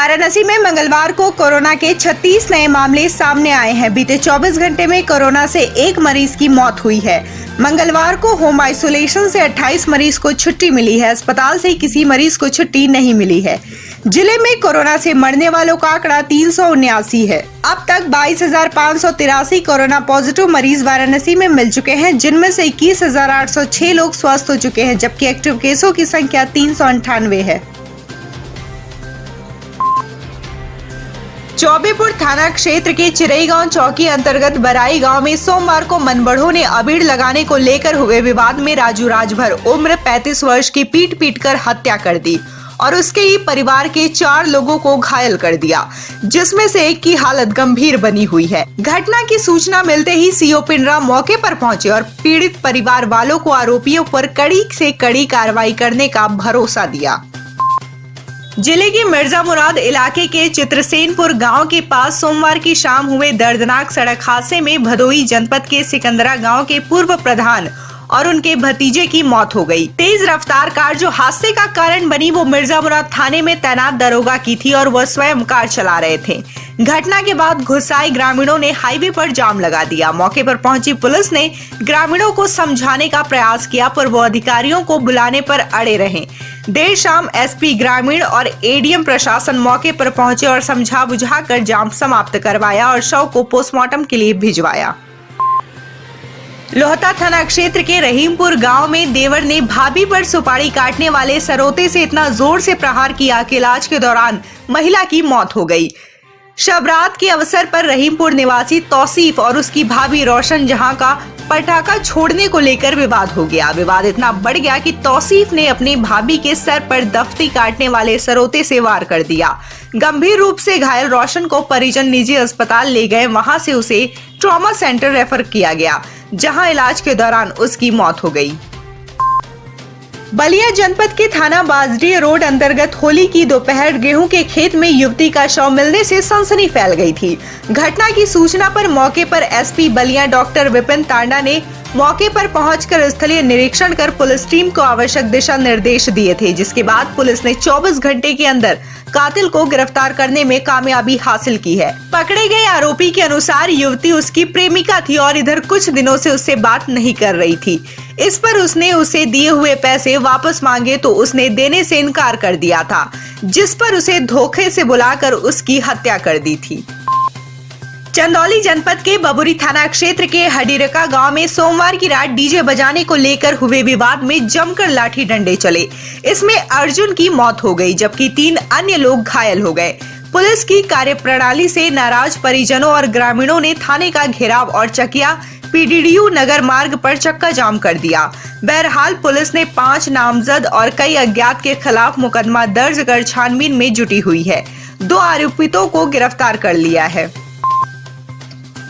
वाराणसी में मंगलवार को कोरोना के 36 नए मामले सामने आए हैं। बीते 24 घंटे में कोरोना से एक मरीज की मौत हुई है। मंगलवार को होम आइसोलेशन से 28 मरीज को छुट्टी मिली है। अस्पताल से किसी मरीज को छुट्टी नहीं मिली है। जिले में कोरोना से मरने वालों का आंकड़ा 379 है। अब तक 22,583 कोरोना पॉजिटिव मरीज वाराणसी में मिल चुके हैं, जिनमें से 21,806 लोग स्वस्थ हो चुके हैं, जबकि एक्टिव केसों की संख्या 398 है। चौबेपुर थाना क्षेत्र के चिरईगांव चौकी अंतर्गत बराई गांव में सोमवार को मनबढ़ों ने अबीर लगाने को लेकर हुए विवाद में राजू राजभर उम्र 35 वर्ष की पीट कर हत्या कर दी और उसके ही परिवार के 4 लोगों को घायल कर दिया, जिसमें से एक की हालत गंभीर बनी हुई है। घटना की सूचना मिलते ही सीओ पिंडरा मौके पर पहुंचे और पीड़ित परिवार वालों को आरोपियों पर कड़ी से कड़ी कार्रवाई करने का भरोसा दिया। जिले के मिर्जा मुराद इलाके के चित्रसेनपुर गांव के पास सोमवार की शाम हुए दर्दनाक सड़क हादसे में भदोही जनपद के सिकंदरा गांव के पूर्व प्रधान और उनके भतीजे की मौत हो गई। तेज रफ्तार कार जो हादसे का कारण बनी वो मिर्जा मुराद थाने में तैनात दरोगा की थी और वह स्वयं कार चला रहे थे। घटना के बाद गुस्साए ग्रामीणों ने हाईवे पर जाम लगा दिया। मौके पर पहुंची पुलिस ने ग्रामीणों को समझाने का प्रयास किया, पर वो अधिकारियों को बुलाने पर अड़े रहे। देर शाम एसपी ग्रामीण और एडीएम प्रशासन मौके पर पहुंचे और समझा बुझाकर जाम समाप्त करवाया और शव को पोस्टमार्टम के लिए भिजवाया। लोहता थाना क्षेत्र के रहीमपुर गांव में देवर ने भाभी पर सुपारी काटने वाले सरोते से इतना जोर से प्रहार किया कि इलाज के दौरान महिला की मौत हो गई। शबरात के अवसर पर रहीमपुर निवासी तौसीफ और उसकी भाभी रोशन जहां का पटाखा छोड़ने को लेकर विवाद हो गया। विवाद इतना बढ़ गया कि तौसीफ ने अपनी भाभी के सर पर दफ्ती काटने वाले सरोते से वार कर दिया। गंभीर रूप से घायल रोशन को परिजन निजी अस्पताल ले गए। वहां से उसे ट्रॉमा सेंटर रेफर किया गया, जहां इलाज के दौरान उसकी मौत हो गई। बलिया जनपद के थाना बाजरी रोड अंतर्गत होली की दोपहर गेहूं के खेत में युवती का शव मिलने से सनसनी फैल गई थी। घटना की सूचना पर मौके पर एसपी बलिया डॉक्टर विपिन तांडा ने मौके पर पहुंचकर स्थलीय निरीक्षण कर पुलिस टीम को आवश्यक दिशा निर्देश दिए थे, जिसके बाद पुलिस ने 24 घंटे के अंदर कातिल को गिरफ्तार करने में कामयाबी हासिल की है। पकड़े गए आरोपी के अनुसार युवती उसकी प्रेमिका थी और इधर कुछ दिनों से उससे बात नहीं कर रही थी। इस पर उसने उसे दिए हुए पैसे वापस मांगे तो उसने देने से इनकार कर दिया था, जिस पर उसे धोखे से बुलाकर उसकी हत्या कर दी थी। चंदौली जनपद के बबुरी थाना क्षेत्र के हडीरका गांव में सोमवार की रात डीजे बजाने को लेकर हुए विवाद में जमकर लाठी डंडे चले। इसमें अर्जुन की मौत हो गई, जबकि 3 अन्य लोग घायल हो गए। पुलिस की कार्यप्रणाली से नाराज परिजनों और ग्रामीणों ने थाने का घेराव और चकिया पीडीडीयू नगर मार्ग पर चक्का जाम कर दिया। बहरहाल पुलिस ने 5 नामजद और कई अज्ञात के खिलाफ मुकदमा दर्ज कर छानबीन में जुटी हुई है। 2 आरोपितों को गिरफ्तार कर लिया है।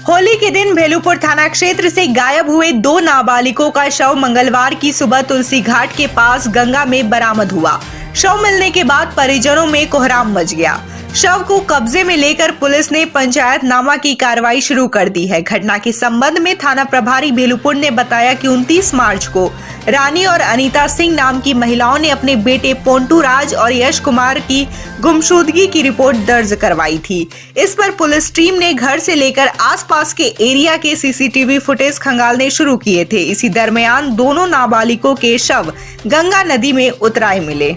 होली के दिन भेलूपुर थाना क्षेत्र से गायब हुए 2 नाबालिगों का शव मंगलवार की सुबह तुलसी घाट के पास गंगा में बरामद हुआ। शव मिलने के बाद परिजनों में कोहराम मच गया। शव को कब्जे में लेकर पुलिस ने पंचायतनामा की कार्रवाई शुरू कर दी है। घटना के संबंध में थाना प्रभारी भेलूपुर ने बताया कि 29 मार्च को रानी और अनीता सिंह नाम की महिलाओं ने अपने बेटे पोंटू राज और यश कुमार की गुमशुदगी की रिपोर्ट दर्ज करवाई थी। इस पर पुलिस टीम ने घर से लेकर आसपास के एरिया के सीसीटीवी फुटेज खंगालने शुरू किए थे। इसी दरमियान दोनों नाबालिगों के शव गंगा नदी में उतराए मिले।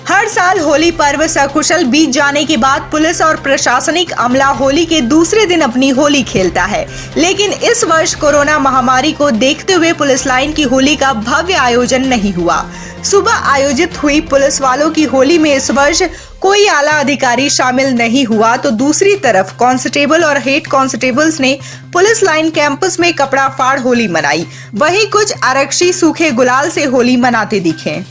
हर साल होली पर्व सकुशल बीत जाने के बाद पुलिस और प्रशासनिक अमला होली के दूसरे दिन अपनी होली खेलता है, लेकिन इस वर्ष कोरोना महामारी को देखते हुए पुलिस लाइन की होली का भव्य आयोजन नहीं हुआ। सुबह आयोजित हुई पुलिस वालों की होली में इस वर्ष कोई आला अधिकारी शामिल नहीं हुआ, तो दूसरी तरफ कांस्टेबल और हेड कांस्टेबल्स ने पुलिस लाइन कैंपस में कपड़ा फाड़ होली मनाई। वहीं कुछ आरक्षी सूखे गुलाल से होली मनाते दिखे।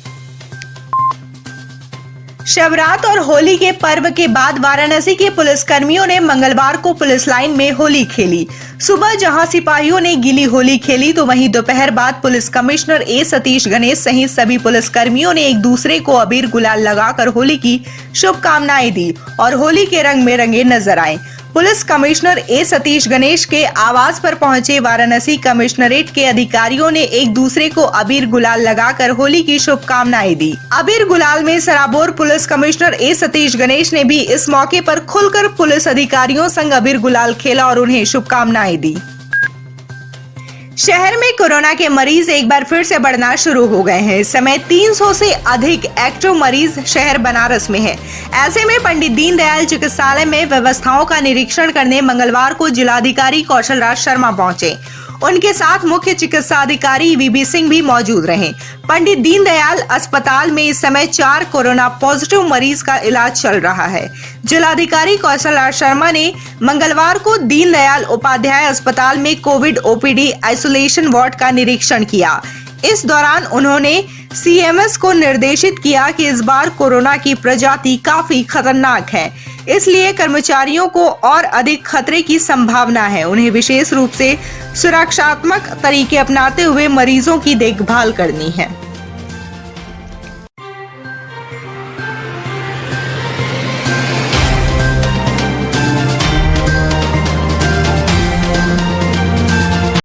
शबरात और होली के पर्व के बाद वाराणसी के पुलिस कर्मियों ने मंगलवार को पुलिस लाइन में होली खेली। सुबह जहां सिपाहियों ने गीली होली खेली, तो वहीं दोपहर बाद पुलिस कमिश्नर ए सतीश गणेश सहित सभी पुलिस कर्मियों ने एक दूसरे को अबीर गुलाल लगाकर होली की शुभकामनाएं दी और होली के रंग में रंगे नजर आए। पुलिस कमिश्नर ए सतीश गणेश के आवास पर पहुंचे वाराणसी कमिश्नरेट के अधिकारियों ने एक दूसरे को अबीर गुलाल लगाकर होली की शुभकामनाएं दी। अबीर गुलाल में सराबोर पुलिस कमिश्नर ए सतीश गणेश ने भी इस मौके पर खुलकर पुलिस अधिकारियों संग अबीर गुलाल खेला और उन्हें शुभकामनाएं दी। शहर में कोरोना के मरीज एक बार फिर से बढ़ना शुरू हो गए हैं। इस समय 300 से अधिक एक्टिव मरीज शहर बनारस में है। ऐसे में पंडित दीनदयाल चिकित्सालय में व्यवस्थाओं का निरीक्षण करने मंगलवार को जिलाधिकारी कौशल राज शर्मा पहुंचे। उनके साथ मुख्य चिकित्सा अधिकारी वीबी सिंह भी मौजूद रहे। पंडित दीनदयाल अस्पताल में इस समय 4 कोरोना पॉजिटिव मरीज का इलाज चल रहा है। जिलाधिकारी कौशल राज शर्मा ने मंगलवार को दीनदयाल उपाध्याय अस्पताल में कोविड ओपीडी आइसोलेशन वार्ड का निरीक्षण किया। इस दौरान उन्होंने सीएमएस को निर्देशित किया कि इस बार कोरोना की प्रजाति काफी खतरनाक है, इसलिए कर्मचारियों को और अधिक खतरे की संभावना है। उन्हें विशेष रूप से सुरक्षात्मक तरीके अपनाते हुए मरीजों की देखभाल करनी है।